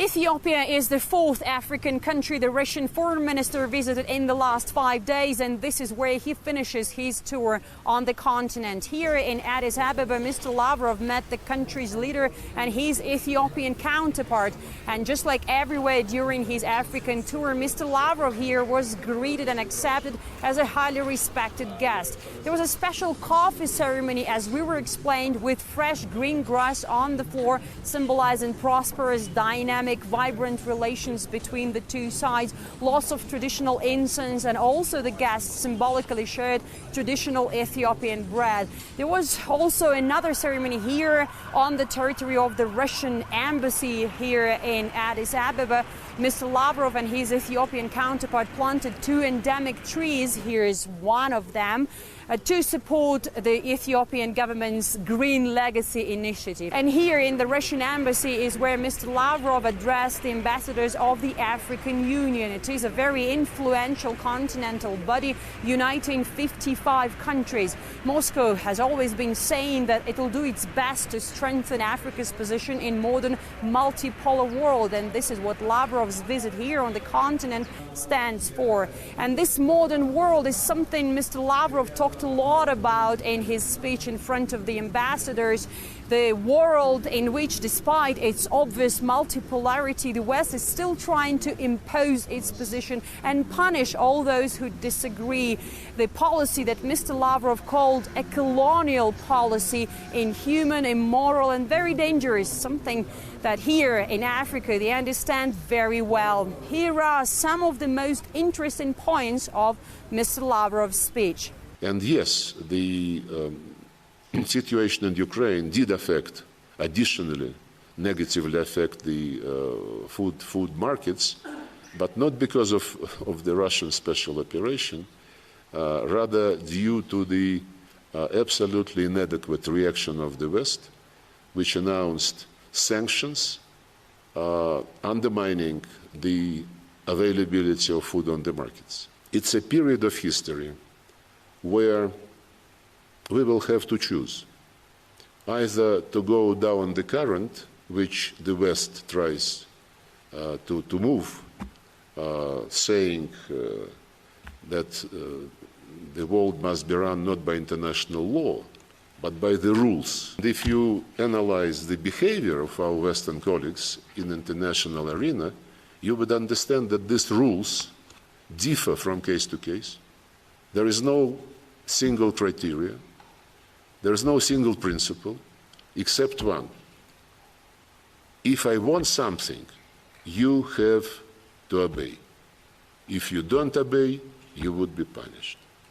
Ethiopia is the fourth African country the Russian foreign minister visited in the last 5 days, and this is where he finishes his tour on the continent. Here in Addis Ababa, Mr. Lavrov met the country's leader and his Ethiopian counterpart. And just like everywhere during his African tour, Mr. Lavrov here was greeted and accepted as a highly respected guest. There was a special coffee ceremony, as we were explained, with fresh green grass on the floor, symbolizing prosperous, dynamic, vibrant relations between the two sides, lots of traditional incense, and also the guests symbolically shared traditional Ethiopian bread. There was also another ceremony here on the territory of the Russian embassy here in Addis Ababa. Mr. Lavrov and his Ethiopian counterpart planted 2 endemic trees. Here is one of them, to support the Ethiopian government's Green Legacy initiative. And here in the Russian embassy is where Mr. Lavrov addressed the ambassadors of the African Union. It is a very influential continental body uniting 55 countries. Moscow has always been saying that it will do its best to strengthen Africa's position in modern multipolar world, and this is what Lavrov's visit here on the continent stands for. And this modern world is something Mr. Lavrov talked a lot about in his speech in front of the ambassadors. The world in which, despite its obvious multipolarity, the West is still trying to impose its position and punish all those who disagree. The policy that Mr. Lavrov called a colonial policy, inhuman, immoral, and very dangerous, something that here in Africa they understand very well. Here are some of the most interesting points of Mr. Lavrov's speech. And yes, the situation in Ukraine did additionally negatively affect the food markets, but not because of the Russian special operation, rather due to the absolutely inadequate reaction of the West, which announced sanctions undermining the availability of food on the markets. It's a period of history where we will have to choose either to go down the current, which the West tries to move, saying that the world must be run not by international law, but by the rules. And if you analyze the behavior of our Western colleagues in the international arena, you would understand that these rules differ from case to case. There is no single criteria. There is no single principle, except one. If I want something, you have to obey. If you don't obey, you would be punished.